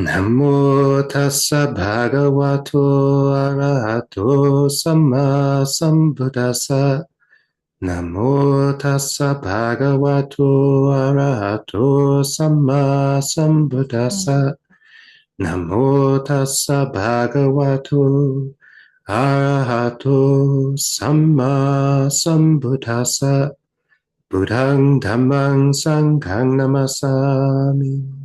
Namo tassa bhagavato arahato samma sambuddhassa. Namo tassa bhagavato arahato samma sambuddhassa. Namo tassa bhagavato arahato samma sambuddhassa. Buddhang dhammang sanghang namasami.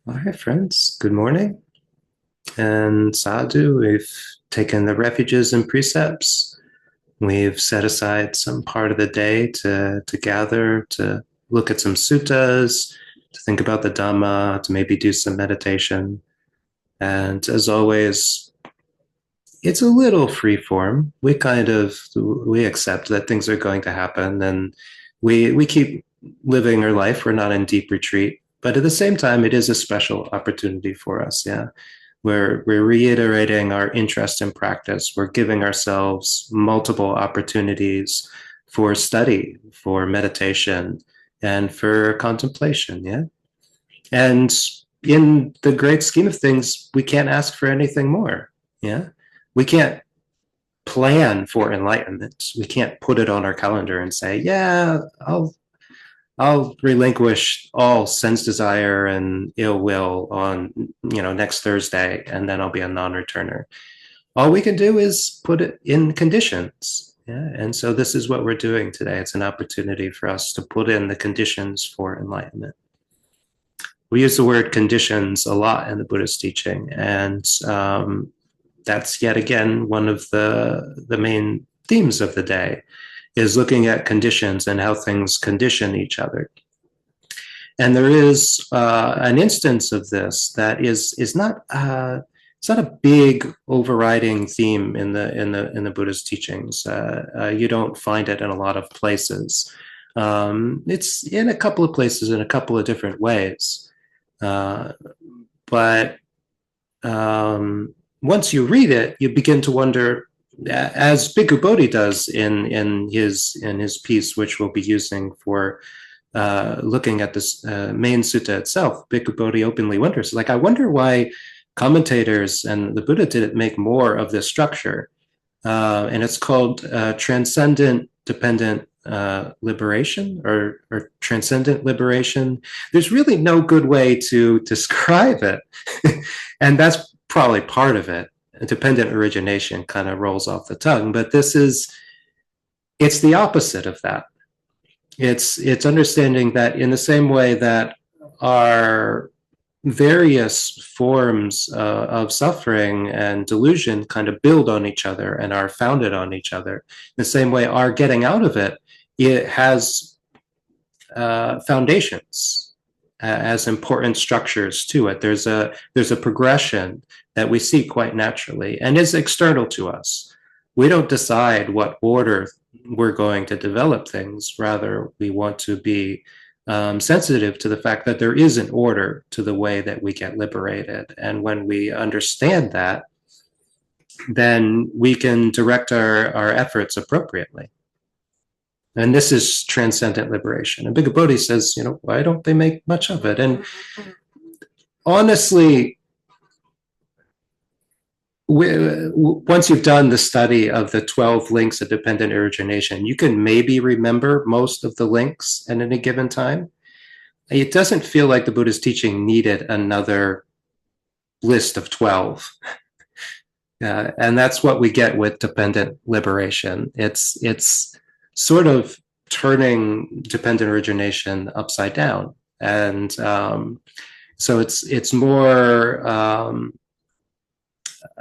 All right, friends, good morning. And sadhu, we've taken the refuges and precepts. We've set aside some part of the day to gather, to look at some suttas, to think about the Dhamma, to maybe do some meditation. And as always, it's a little free form. We accept that things are going to happen, and we keep living our life. We're not in deep retreat, but at the same time, it is a special opportunity for us. Yeah, we're reiterating our interest in practice. We're giving ourselves multiple opportunities for study, for meditation, and for contemplation. Yeah, and in the great scheme of things, we can't ask for anything more. Yeah, we can't plan for enlightenment. We can't put it on our calendar and say, "Yeah, I'll relinquish all sense desire and ill will on next Thursday, and then I'll be a non-returner." All we can do is put it in conditions. Yeah, and so this is what we're doing today. It's an opportunity for us to put in the conditions for enlightenment. We use the word conditions a lot in the Buddhist teaching, and that's yet again one of the main themes of the day, is looking at conditions and how things condition each other. And there is an instance of this that is not it's not a big overriding theme in the Buddhist teachings. You don't find it in a lot of places. It's in a couple of places in a couple of different ways. But once you read it, you begin to wonder, as Bhikkhu Bodhi does in his piece, which we'll be using for looking at this main sutta itself. Bhikkhu Bodhi openly wonders, like, I wonder why commentators and the Buddha didn't make more of this structure. And it's called Transcendent Dependent Liberation, or Transcendent Liberation. There's really no good way to describe it. And that's probably part of it. Dependent origination kind of rolls off the tongue, but it's the opposite of that. It's understanding that in the same way that our various forms of suffering and delusion kind of build on each other and are founded on each other, in the same way our getting out of it has foundations as important structures to it. There's a progression that we see quite naturally and is external to us. We don't decide what order we're going to develop things. Rather, we want to be sensitive to the fact that there is an order to the way that we get liberated. And when we understand that, then we can direct our efforts appropriately. And this is transcendent liberation. And Bhikkhu Bodhi says, why don't they make much of it? And honestly, once you've done the study of the 12 links of dependent origination, you can maybe remember most of the links at any given time. It doesn't feel like the Buddha's teaching needed another list of 12. And that's what we get with dependent liberation. It's sort of turning dependent origination upside down. And so it's more...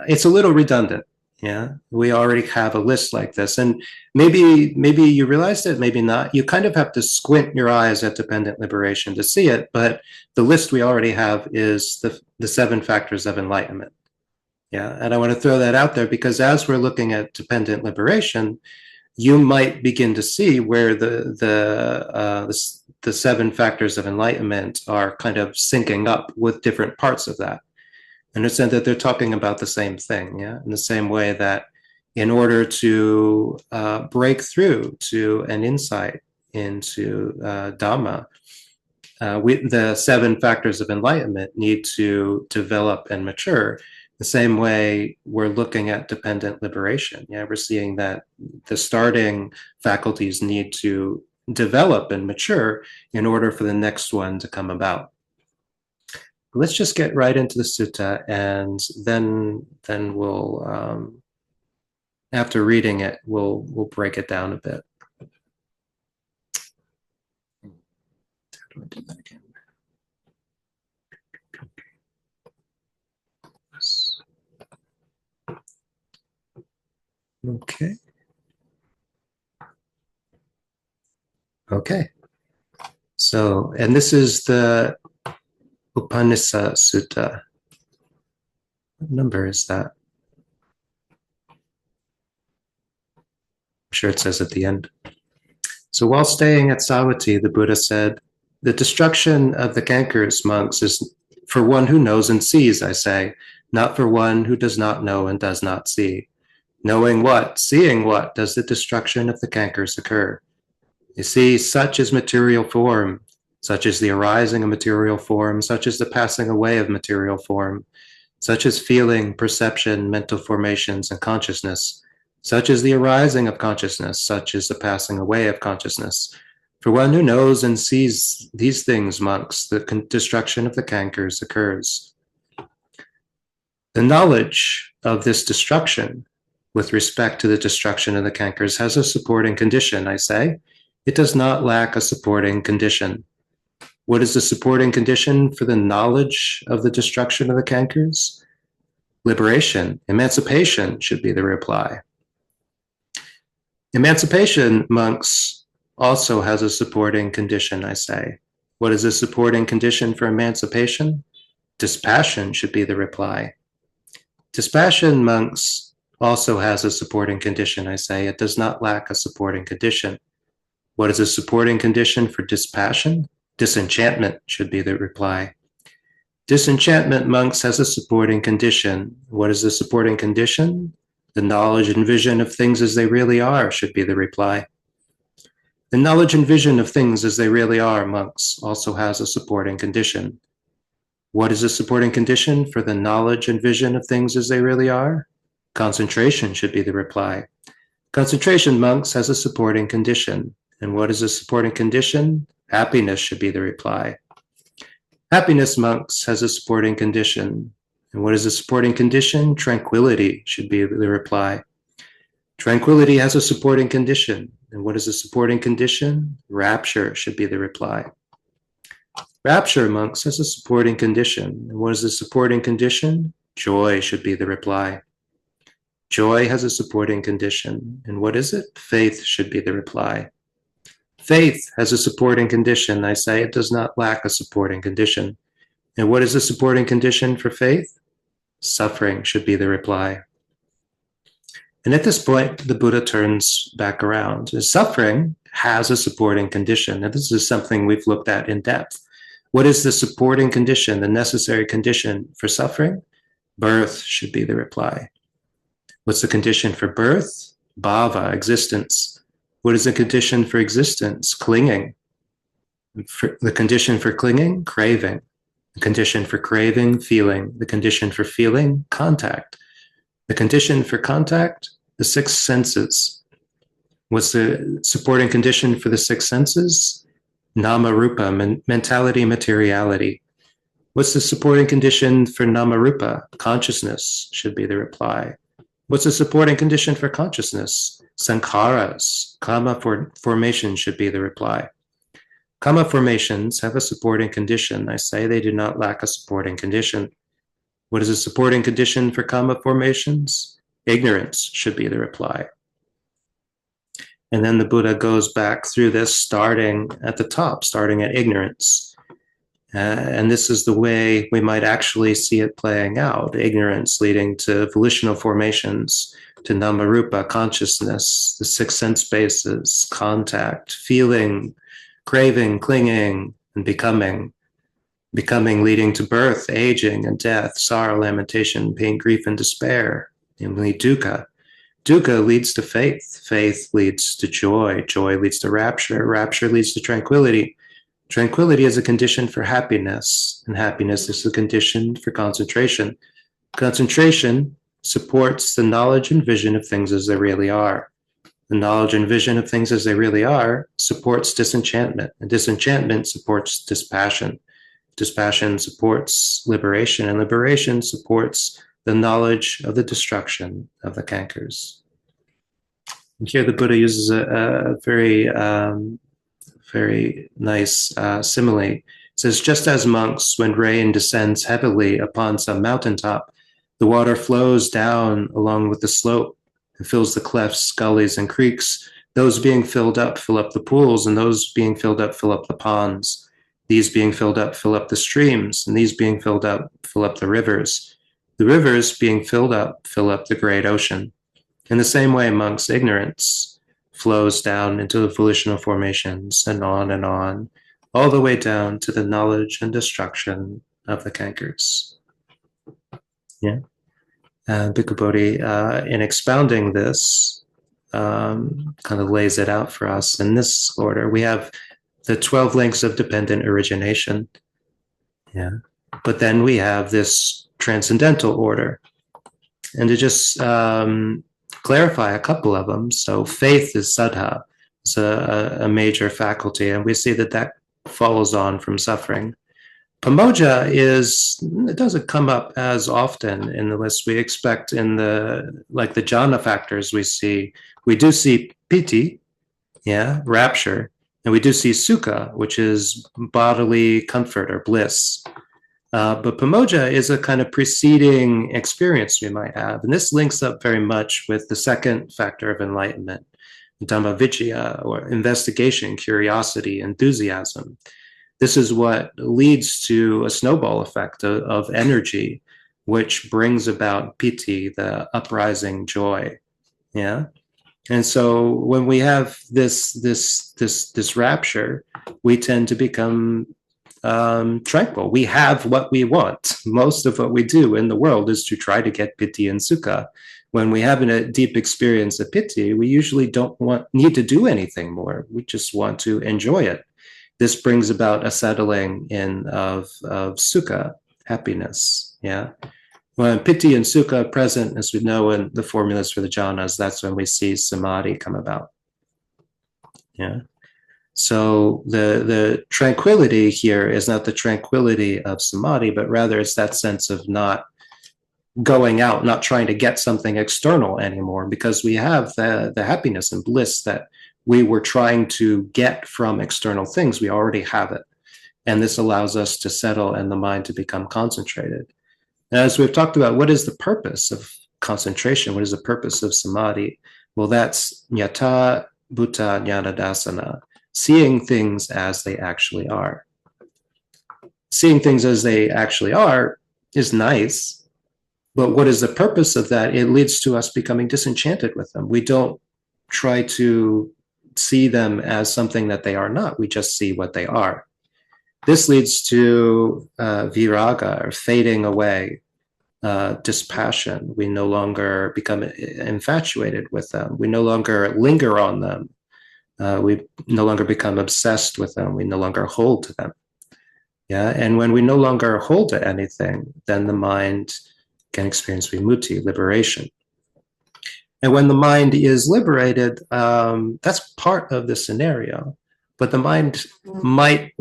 it's a little redundant. Yeah, we already have a list like this, and maybe you realized it, maybe not. You kind of have to squint your eyes at dependent liberation to see it, but the list we already have is the 7 factors of enlightenment. Yeah, and I want to throw that out there because as we're looking at dependent liberation, you might begin to see where the 7 factors of enlightenment are kind of syncing up with different parts of that. Understand that they're talking about the same thing, yeah? In the same way that in order to break through to an insight into Dhamma, the 7 factors of enlightenment need to develop and mature. The same way we're looking at dependent liberation. Yeah, we're seeing that the starting faculties need to develop and mature in order for the next one to come about. Let's just get right into the sutta, and then we'll after reading it, we'll break it down a bit. How do I do that again? Okay. Okay. So, and this is the Upanissa Sutta. What number is that? I'm sure it says at the end. So while staying at Savatthi, the Buddha said, "The destruction of the cankers, monks, is for one who knows and sees, I say, not for one who does not know and does not see. Knowing what, seeing what, does the destruction of the cankers occur? You see, such is material form, such is the arising of material form, such is the passing away of material form, such is feeling, perception, mental formations, and consciousness. Such is the arising of consciousness, such is the passing away of consciousness. For one who knows and sees these things, monks, the destruction of the cankers occurs. The knowledge of this destruction with respect to the destruction of the cankers has a supporting condition, I say. It does not lack a supporting condition. What is the supporting condition for the knowledge of the destruction of the cankers? Liberation, emancipation should be the reply. Emancipation, monks, also has a supporting condition, I say. What is a supporting condition for emancipation? Dispassion should be the reply. Dispassion, monks, also has a supporting condition, I say. It does not lack a supporting condition. What is a supporting condition for dispassion? Disenchantment should be the reply. Disenchantment, monks, has a supporting condition. What is the supporting condition? The knowledge and vision of things as they really are should be the reply. The knowledge and vision of things as they really are, monks, also has a supporting condition. What is a supporting condition for the knowledge and vision of things as they really are? Concentration should be the reply. Concentration, monks, has a supporting condition. And what is a supporting condition? Happiness should be the reply. Happiness, monks, has a supporting condition. And what is a supporting condition? Tranquility should be the reply. Tranquility has a supporting condition. And what is a supporting condition? Rapture should be the reply. Rapture, monks, has a supporting condition. And what is the supporting condition? Joy should be the reply. Joy has a supporting condition. And what is it? Faith should be the reply. Faith has a supporting condition. I say it does not lack a supporting condition. And what is the supporting condition for faith? Suffering should be the reply. And at this point, the Buddha turns back around. Suffering has a supporting condition. And this is something we've looked at in depth. What is the supporting condition, the necessary condition for suffering? Birth should be the reply. What's the condition for birth? Bhava, existence. What is the condition for existence? Clinging. The condition for clinging? Craving. The condition for craving? Feeling. The condition for feeling? Contact. The condition for contact? The 6 senses. What's the supporting condition for the 6 senses? Nama rupa, mentality, materiality. What's the supporting condition for nama rupa? Consciousness should be the reply. What's the supporting condition for consciousness? Sankharas, kama formation should be the reply. Kama formations have a supporting condition. I say they do not lack a supporting condition. What is a supporting condition for kama formations? Ignorance should be the reply. And then the Buddha goes back through this, starting at the top, starting at ignorance. And this is the way we might actually see it playing out. Ignorance leading to volitional formations, to namarupa, consciousness, the 6 sense bases, contact, feeling, craving, clinging, and becoming. Becoming leading to birth, aging, and death, sorrow, lamentation, pain, grief, and despair, namely dukkha. Dukkha leads to faith. Faith leads to joy. Joy leads to rapture. Rapture leads to tranquility. Tranquility is a condition for happiness, and happiness is a condition for concentration. Concentration supports the knowledge and vision of things as they really are. The knowledge and vision of things as they really are supports disenchantment, and disenchantment supports dispassion. Dispassion supports liberation, and liberation supports the knowledge of the destruction of the cankers. And here the Buddha uses a very nice simile. It says, just as monks, when rain descends heavily upon some mountaintop, the water flows down along with the slope and fills the clefts, gullies, and creeks. Those being filled up fill up the pools, and those being filled up fill up the ponds. These being filled up fill up the streams, and these being filled up fill up the rivers. The rivers being filled up fill up the great ocean. In the same way, monks' ignorance flows down into the volitional formations and on, all the way down to the knowledge and destruction of the cankers. Yeah. Bhikkhu Bodhi, in expounding this, kind of lays it out for us in this order. We have the 12 links of dependent origination. Yeah. But then we have this transcendental order. And to just clarify a couple of them. So faith is saddha. It's a major faculty, and we see that that follows on from suffering. Pamoja it doesn't come up as often in the list. We expect in the jhana factors we do see piti, yeah, rapture, and we do see sukha, which is bodily comfort or bliss. But pamoja is a kind of preceding experience we might have. And this links up very much with the second factor of enlightenment, dhammavicaya, or investigation, curiosity, enthusiasm. This is what leads to a snowball effect of energy, which brings about piti, the uprising joy. Yeah. And so when we have this rapture, we tend to become tranquil. We have what we want. Most of what we do in the world is to try to get piti and sukha. When we have a deep experience of piti, we usually don't need to do anything more. We just want to enjoy it. This brings about a settling in of sukha, happiness. Yeah. When piti and sukha are present, as we know in the formulas for the jhanas, that's when we see samadhi come about. Yeah. So the tranquility here is not the tranquility of samadhi, but rather it's that sense of not going out, not trying to get something external anymore, because we have the happiness and bliss that we were trying to get from external things. We already have it. And this allows us to settle and the mind to become concentrated. And as we've talked about, what is the purpose of concentration? What is the purpose of samadhi? Well, that's yata bhuta jnanadasana, seeing things as they actually are. Seeing things as they actually are is nice, but what is the purpose of that? It leads to us becoming disenchanted with them. We don't try to see them as something that they are not. We just see what they are. This leads to viraga, or fading away, dispassion. We no longer become infatuated with them. We no longer linger on them. We no longer become obsessed with them. We no longer hold to them. Yeah, and when we no longer hold to anything, then the mind can experience vimutti, liberation. And when the mind is liberated, that's part of the scenario. But the mind might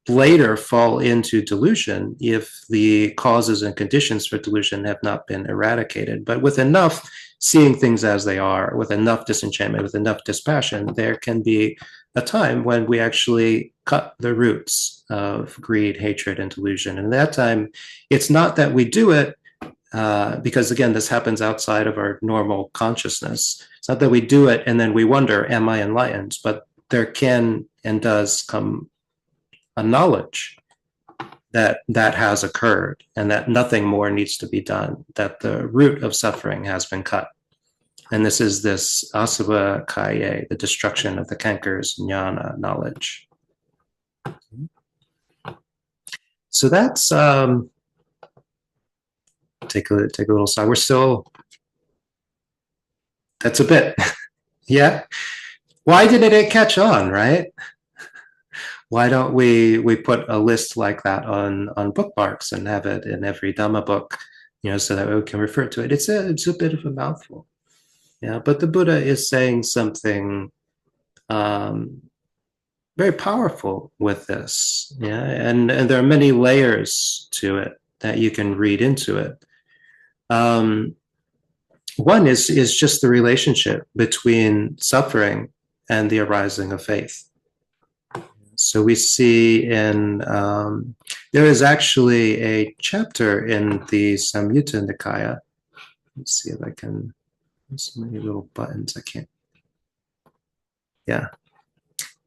later fall into delusion if the causes and conditions for delusion have not been eradicated. But with enough seeing things as they are, with enough disenchantment, with enough dispassion, there can be a time when we actually cut the roots of greed, hatred, and delusion. And at that time, it's not that we do it because, again, this happens outside of our normal consciousness. It's not that we do it and then we wonder, am I enlightened? But there can and does come a knowledge that that has occurred and that nothing more needs to be done, that the root of suffering has been cut. And this is this asava kaya, the destruction of the cankers, jnana, knowledge. So that's, take a little side. We're still, that's a bit, yeah. Why didn't it catch on, right? Why don't we put a list like that on bookmarks and have it in every Dhamma book, so that we can refer to it? It's a bit of a mouthful. Yeah, but the Buddha is saying something um, very powerful with this. Yeah, and there are many layers to it that you can read into it. Um, one is just the relationship between suffering and the arising of faith. So we see there is actually a chapter in the Samyutta Nikaya. Let's see if I can, there's so many little buttons, I can't. Yeah.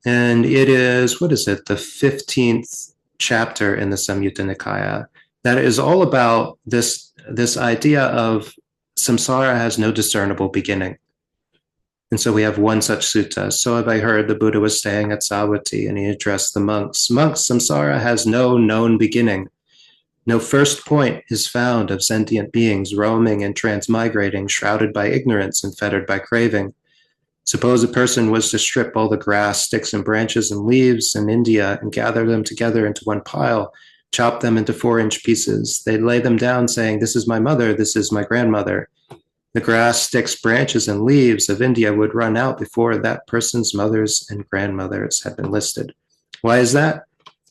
And it is, what is it, the 15th chapter in the Samyutta Nikaya that is all about this idea of samsara has no discernible beginning. And so we have one such sutta. So have I heard the Buddha was staying at Savatthi and he addressed the monks. Monks, samsara has no known beginning. No first point is found of sentient beings roaming and transmigrating, shrouded by ignorance and fettered by craving. Suppose a person was to strip all the grass, sticks, and branches and leaves in India and gather them together into one pile, chop them into 4-inch pieces. They'd lay them down saying, "This is my mother, this is my grandmother." The grass, sticks, branches, and leaves of India would run out before that person's mothers and grandmothers had been listed. Why is that?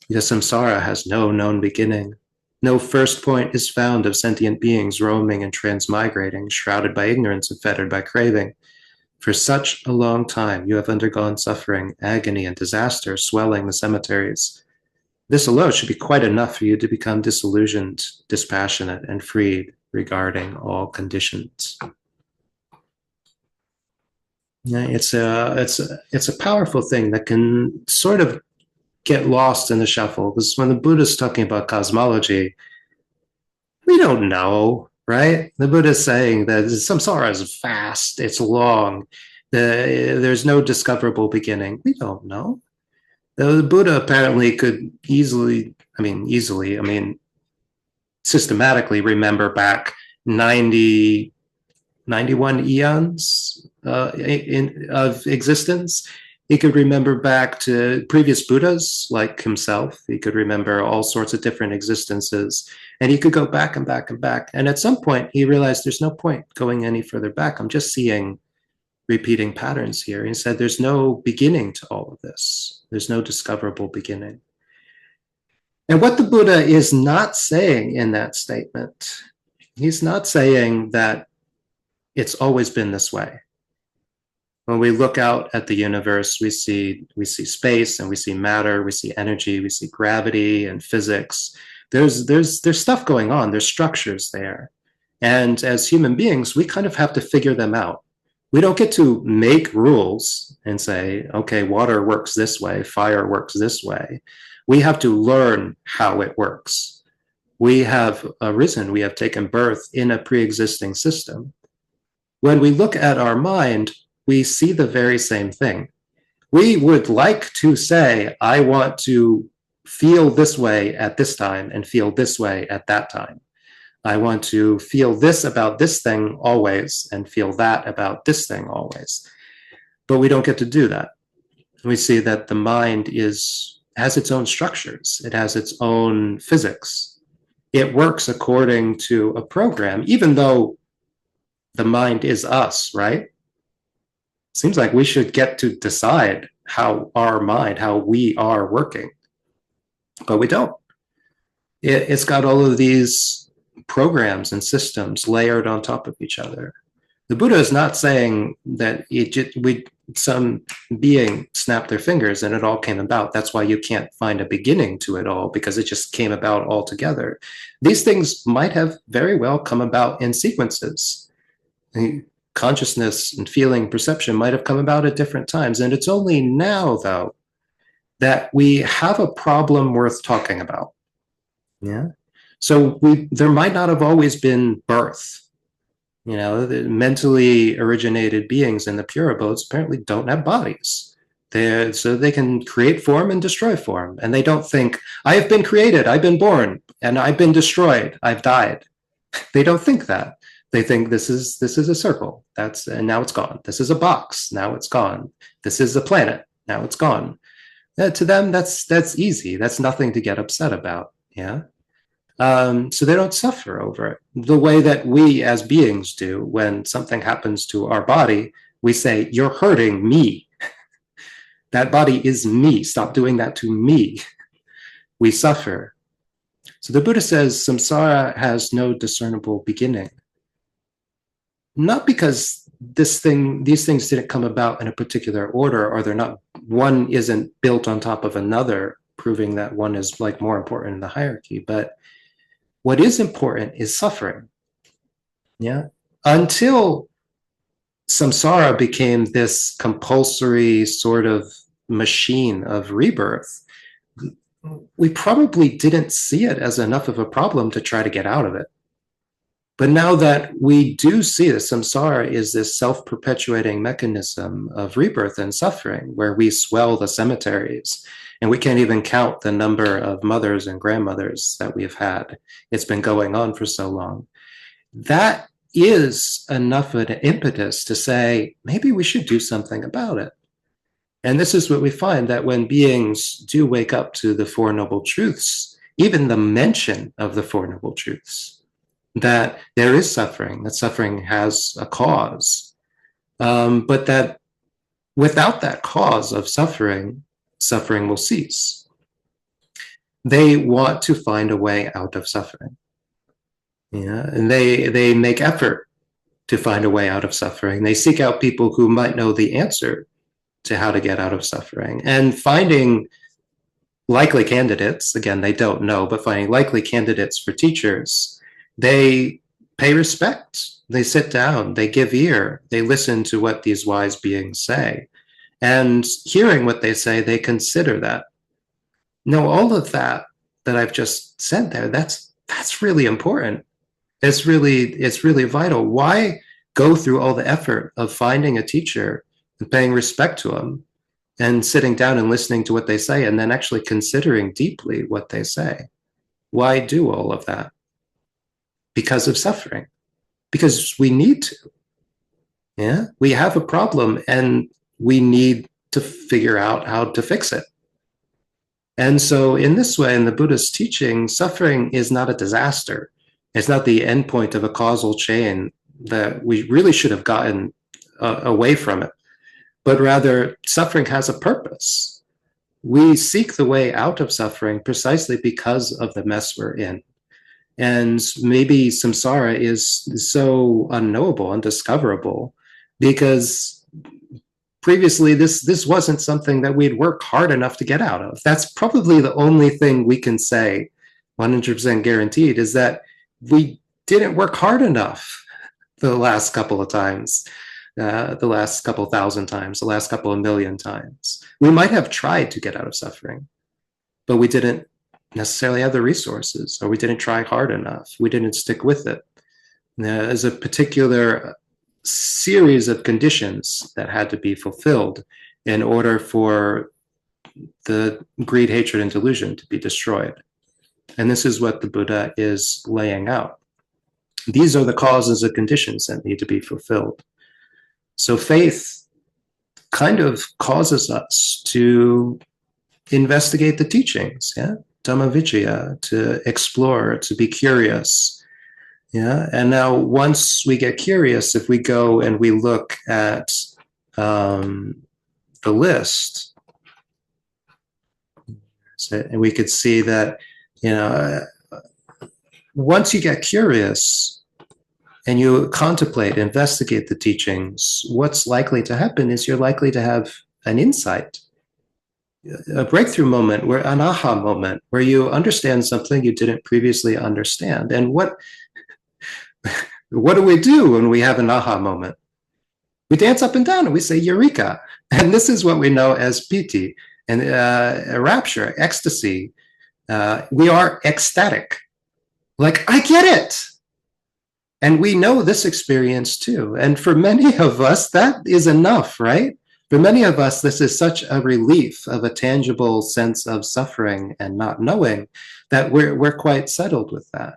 Because samsara has no known beginning. No first point is found of sentient beings roaming and transmigrating, shrouded by ignorance and fettered by craving. For such a long time you have undergone suffering, agony, and disaster, swelling the cemeteries. This alone should be quite enough for you to become disillusioned, dispassionate, and freed regarding all conditions. Yeah, it's a powerful thing that can sort of get lost in the shuffle, because when the Buddha's talking about cosmology, we don't know, right? The Buddha's saying that samsara is vast, it's long, there's no discoverable beginning. We don't know. The Buddha apparently could easily, systematically remember back 91 eons of existence. He could remember back to previous Buddhas like himself. He could remember all sorts of different existences. And he could go back and back and back. And at some point, he realized there's no point going any further back. I'm just seeing repeating patterns here. He said there's no beginning to all of this. There's no discoverable beginning. And what the Buddha is not saying in that statement, he's not saying that it's always been this way. When we look out at the universe, we see space and we see matter, we see energy, we see gravity and physics. There's stuff going on, there's structures there. And as human beings, we kind of have to figure them out. We don't get to make rules and say, okay, water works this way, fire works this way. We have to learn how it works. We have arisen, we have taken birth in a pre-existing system. When we look at our mind, we see the very same thing. We would like to say, I want to feel this way at this time and feel this way at that time. I want to feel this about this thing always and feel that about this thing always. But we don't get to do that. We see that the mind has its own structures. It has its own physics. It works according to a program, even though the mind is us, right? Seems like we should get to decide how we are working. But we don't. It's got all of these programs and systems layered on top of each other. The Buddha is not saying that some being snapped their fingers and it all came about. That's why you can't find a beginning to it all, because it just came about all together. These things might have very well come about in sequences. Consciousness and feeling, perception might have come about at different times. And it's only now, though, that we have a problem worth talking about. Yeah. So there might not have always been birth. The mentally originated beings in the pure abodes apparently don't have bodies. So they can create form and destroy form. And they don't think, I have been created, I've been born, and I've been destroyed, I've died. They don't think that. They think this is a circle. And now it's gone. This is a box. Now it's gone. This is a planet. Now it's gone. To them, that's easy. That's nothing to get upset about. Yeah. So they don't suffer over it the way that we as beings do. When something happens to our body, we say, "You're hurting me. That body is me. Stop doing that to me." We suffer. So the Buddha says samsara has no discernible beginning. Not because these things didn't come about in a particular order, or they're not, one isn't built on top of another, proving that one is like more important in the hierarchy. But what is important is suffering. Yeah. Until samsara became this compulsory sort of machine of rebirth, we probably didn't see it as enough of a problem to try to get out of it. But now that we do see that samsara is this self-perpetuating mechanism of rebirth and suffering, where we swell the cemeteries, and we can't even count the number of mothers and grandmothers that we've had. It's been going on for so long. That is enough of an impetus to say, maybe we should do something about it. And this is what we find, that when beings do wake up to the Four Noble Truths, even the mention of the Four Noble Truths, that there is suffering, that suffering has a cause, but that without that cause of suffering, suffering will cease. They want to find a way out of suffering. Yeah, and they make effort to find a way out of suffering. They seek out people who might know the answer to how to get out of suffering, and finding likely candidates. Again, they don't know, but finding likely candidates for teachers, they pay respect. They sit down, they give ear, they listen to what these wise beings say. And hearing what they say, they consider that. No, all of that I've just said there, that's really important. It's really vital. Why go through all the effort of finding a teacher and paying respect to them and sitting down and listening to what they say and then actually considering deeply what they say? Why do all of that? Because of suffering. Because we need to. Yeah, we have a problem and we need to figure out how to fix it. And so in this way, in the Buddha's teaching, suffering is not a disaster. It's not the endpoint of a causal chain that we really should have gotten away from it, but rather suffering has a purpose. We seek the way out of suffering precisely because of the mess we're in. And maybe samsara is so unknowable, undiscoverable, because previously this wasn't something that we'd worked hard enough to get out of. That's probably the only thing we can say 100% guaranteed, is that we didn't work hard enough the last couple of times, the last couple thousand times, the last couple of million times. We might have tried to get out of suffering, but we didn't necessarily have the resources, or we didn't try hard enough. We didn't stick with it. There's a particular series of conditions that had to be fulfilled in order for the greed, hatred, and delusion to be destroyed. And this is what the Buddha is laying out. These are the causes and conditions that need to be fulfilled. So faith kind of causes us to investigate the teachings, yeah? Dhammavicaya, to explore, to be curious. Yeah. And now once we get curious, if we go and we look at the list, and we could see that, once you get curious and you contemplate, investigate the teachings, what's likely to happen is you're likely to have an insight, a breakthrough moment, where an aha moment, where you understand something you didn't previously understand. And what do we do when we have an aha moment? We dance up and down and we say eureka. And this is what we know as piti, and rapture, ecstasy. We are ecstatic. Like, I get it. And we know this experience too. And for many of us, that is enough, right? For many of us, this is such a relief of a tangible sense of suffering and not knowing that we're quite settled with that.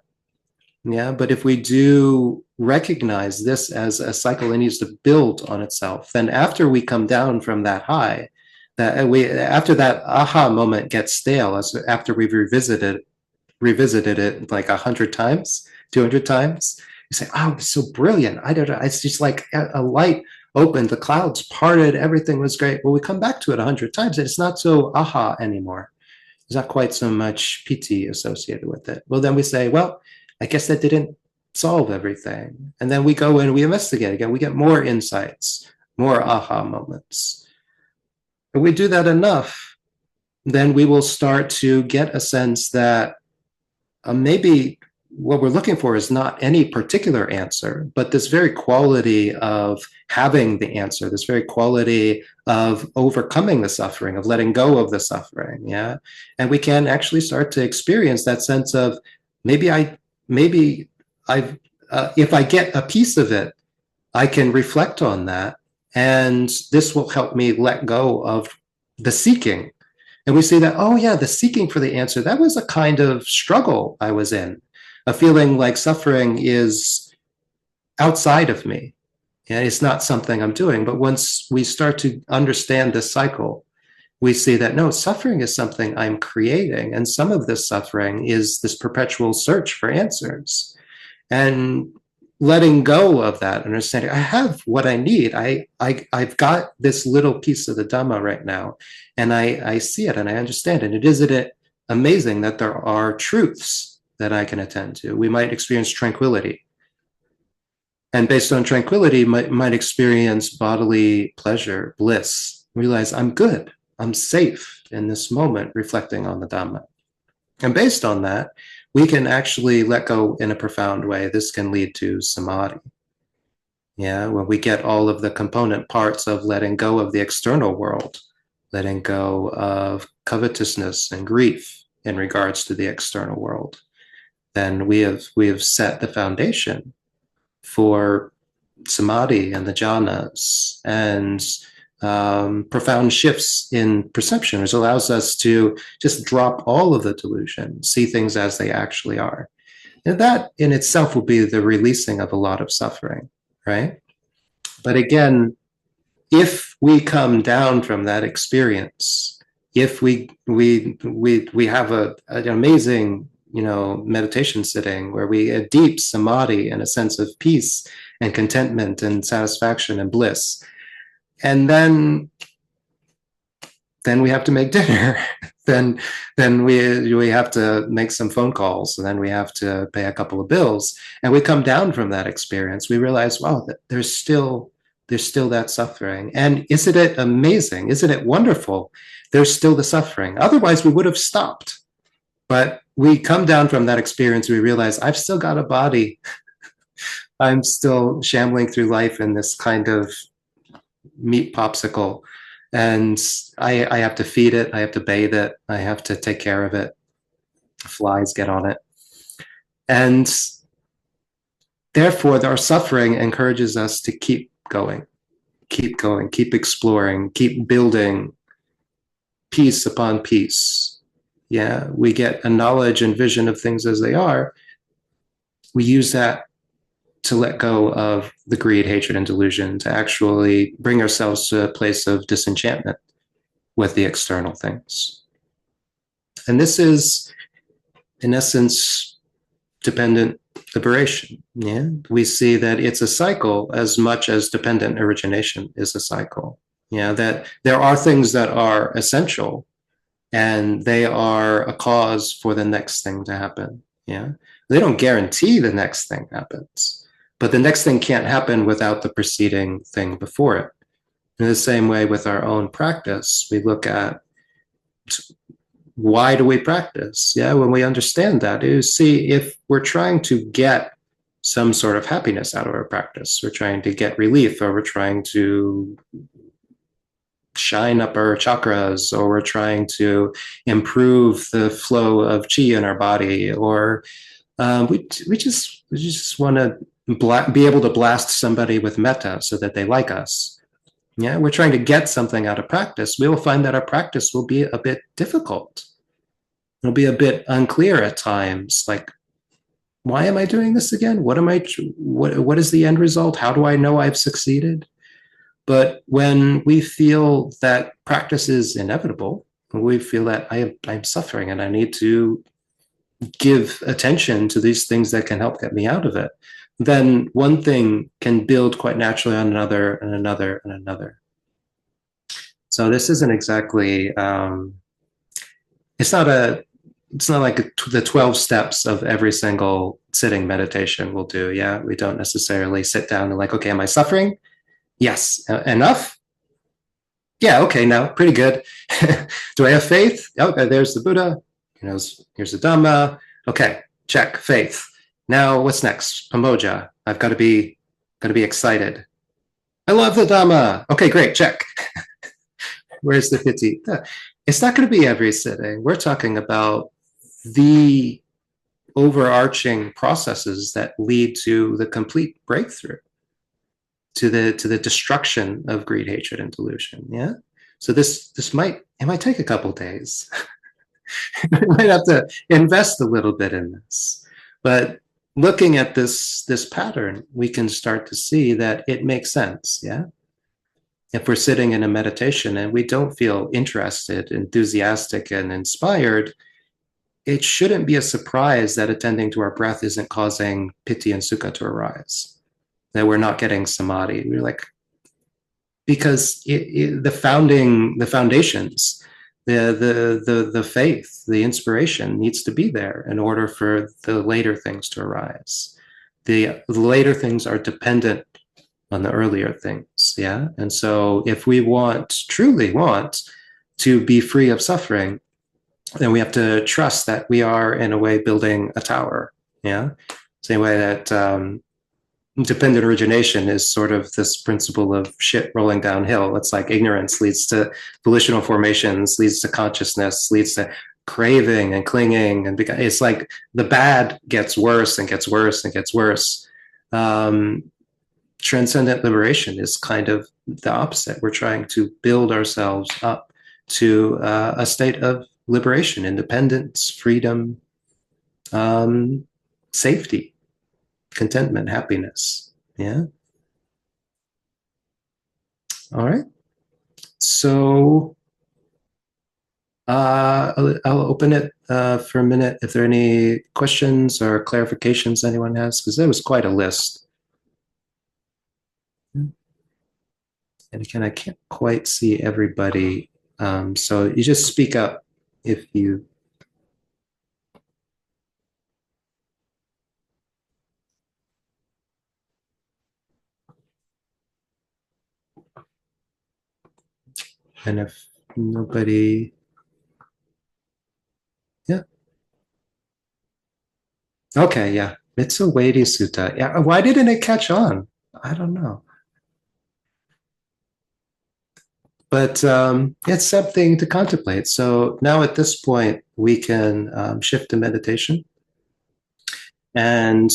Yeah, but if we do recognize this as a cycle that needs to build on itself, then after we come down from that high, that we after that aha moment gets stale, as after we've revisited it like 100 times, 200 times, you say, "Oh, it's so brilliant! I don't know. It's just like a light opened, the clouds parted, everything was great." Well, we come back to it 100 times, and it's not so aha anymore. There's not quite so much piti associated with it. Well, then we say, "Well, I guess that didn't solve everything," and then we go and we investigate again. We get more insights, more aha moments. If we do that enough, then we will start to get a sense that maybe what we're looking for is not any particular answer, but this very quality of having the answer, this very quality of overcoming the suffering, of letting go of the suffering. Yeah. And we can actually start to experience that sense of maybe I've, if I get a piece of it, I can reflect on that. And this will help me let go of the seeking. And we see that, oh, yeah, the seeking for the answer, that was a kind of struggle I was in, a feeling like suffering is outside of me. And it's not something I'm doing. But once we start to understand this cycle, we see that no, suffering is something I'm creating. And some of this suffering is this perpetual search for answers. And letting go of that, understanding I have what I need. I've got this little piece of the Dhamma right now, and I see it and I understand it. Isn't it amazing that there are truths that I can attend to? We might experience tranquility, and based on tranquility, might experience bodily pleasure, bliss. Realize I'm good, I'm safe in this moment, reflecting on the Dhamma. And based on that, we can actually let go in a profound way. This can lead to samadhi. Yeah, when we get all of the component parts of letting go of the external world, letting go of covetousness and grief in regards to the external world, then we have set the foundation for samadhi and the jhanas and profound shifts in perception, which allows us to just drop all of the delusion, see things as they actually are. And that in itself will be the releasing of a lot of suffering, right? But again, if we come down from that experience, if we have an amazing meditation sitting where we a deep samadhi and a sense of peace and contentment and satisfaction and bliss, and then we have to make dinner. then we have to make some phone calls, and then we have to pay a couple of bills. And we come down from that experience. We realize, wow, there's still that suffering. And isn't it amazing? Isn't it wonderful? There's still the suffering. Otherwise, we would have stopped. But we come down from that experience. We realize I've still got a body. I'm still shambling through life in this kind of meat popsicle, and I have to feed it, I have to bathe it, I have to take care of it. Flies get on it, and therefore our suffering encourages us to keep going, keep exploring, keep building piece upon piece. Yeah, we get a knowledge and vision of things as they are. We use that to let go of the greed, hatred, and delusion, to actually bring ourselves to a place of disenchantment with the external things. And this is, in essence, dependent liberation. Yeah, we see that it's a cycle as much as dependent origination is a cycle. Yeah, that there are things that are essential, and they are a cause for the next thing to happen. Yeah, they don't guarantee the next thing happens. But the next thing can't happen without the preceding thing before it. In the same way with our own practice, we look at why do we practice? Yeah, when we understand that, you see, if we're trying to get some sort of happiness out of our practice, we're trying to get relief, or we're trying to shine up our chakras, or we're trying to improve the flow of chi in our body, or we just want to be able to blast somebody with metta so that they like us. Yeah, we're trying to get something out of practice. We will find that our practice will be a bit difficult. It'll be a bit unclear at times. Like, why am I doing this again? What is the end result? How do I know I've succeeded? But when we feel that practice is inevitable, we feel that I'm suffering and I need to give attention to these things that can help get me out of it, then one thing can build quite naturally on another and another and another. So this isn't exactly it's not a it's not like the 12 steps of every single sitting meditation will do. Yeah, we don't necessarily sit down and like, okay, am I suffering? Yes. Enough? Yeah, okay, now pretty good. Do I have faith? Okay, there's the Buddha. Here's the Dhamma. Okay, check, faith. Now what's next? Pamoja. I've got to be excited. I love the Dhamma. Okay, great, check. Where's the piti? It's not going to be every sitting. We're talking about the overarching processes that lead to the complete breakthrough, to the destruction of greed, hatred, and delusion. Yeah. So this might take a couple days. You might have to invest a little bit in this, but looking at this pattern, we can start to see that it makes sense. Yeah. If we're sitting in a meditation and we don't feel interested, enthusiastic, and inspired, it shouldn't be a surprise that attending to our breath isn't causing piti and sukha to arise, that we're not getting samadhi. We're like, because the foundations, the faith, the inspiration needs to be there in order for the later things to arise. The later things are dependent on the earlier things. Yeah. And so if we truly want to be free of suffering, then we have to trust that we are in a way building a tower. Yeah. Same way that dependent origination is sort of this principle of shit rolling downhill. It's like ignorance leads to volitional formations, leads to consciousness, leads to craving and clinging. And it's like the bad gets worse and gets worse and gets worse. Transcendent liberation is kind of the opposite. We're trying to build ourselves up to a state of liberation, independence, freedom, safety, contentment, happiness. Yeah. All right. So I'll open it for a minute if there are any questions or clarifications anyone has, because there was quite a list. And again, I can't quite see everybody. So you just speak up if you. And if nobody. Yeah. Okay, yeah. It's a weighty sutta. Yeah. Why didn't it catch on? I don't know. But it's something to contemplate. So now at this point, we can shift to meditation. And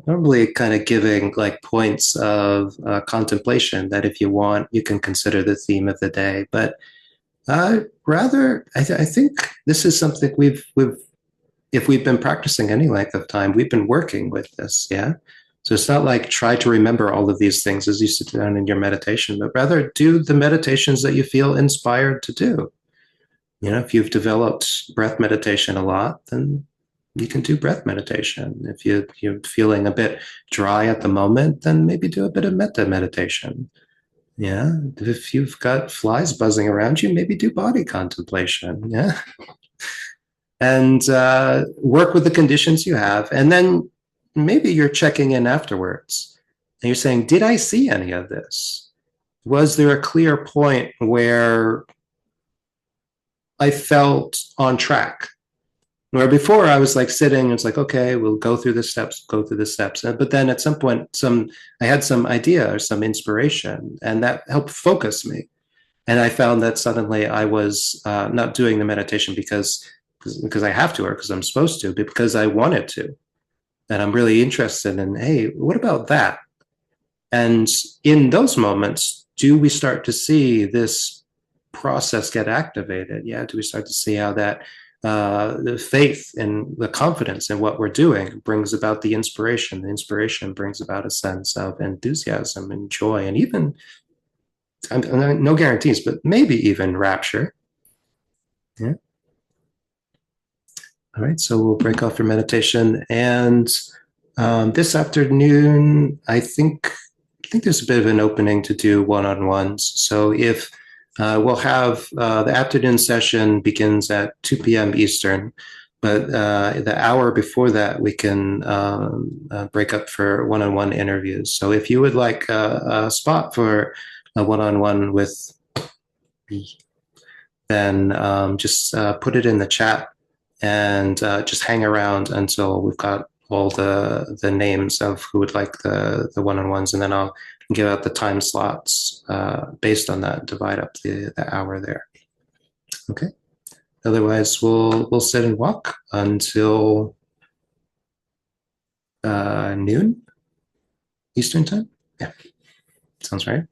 normally kind of giving like points of contemplation that if you want, you can consider the theme of the day. But rather, I think this is something if we've been practicing any length of time, we've been working with this. Yeah. So it's not like try to remember all of these things as you sit down in your meditation, but rather do the meditations that you feel inspired to do. If you've developed breath meditation a lot, then you can do breath meditation. If you're feeling a bit dry at the moment, then maybe do a bit of metta meditation. Yeah. If you've got flies buzzing around you, maybe do body contemplation. Yeah. And work with the conditions you have. And then maybe you're checking in afterwards and you're saying, did I see any of this? Was there a clear point where I felt on track? Where before I was like sitting, it's like, okay, we'll go through the steps. But then at some point, I had some idea or some inspiration, and that helped focus me. And I found that suddenly I was not doing the meditation because I have to or because I'm supposed to, but because I wanted to. And I'm really interested in, hey, what about that? And in those moments, do we start to see this process get activated? Yeah. Do we start to see how that the faith and the confidence in what we're doing brings about the inspiration? The inspiration brings about a sense of enthusiasm and joy, and even No guarantees, but maybe even rapture. Yeah. All right. So we'll break off for meditation, and this afternoon, I think there's a bit of an opening to do one-on-ones. So if we'll have the afternoon session begins at 2 p.m. Eastern, but the hour before that we can break up for one-on-one interviews. So if you would like a spot for a one-on-one with me, then just put it in the chat and just hang around until we've got all the names of who would like the one-on-ones, and then I'll give out the time slots based on that, divide up the hour there. Okay. Otherwise, we'll sit and walk until noon Eastern time. Yeah, sounds right.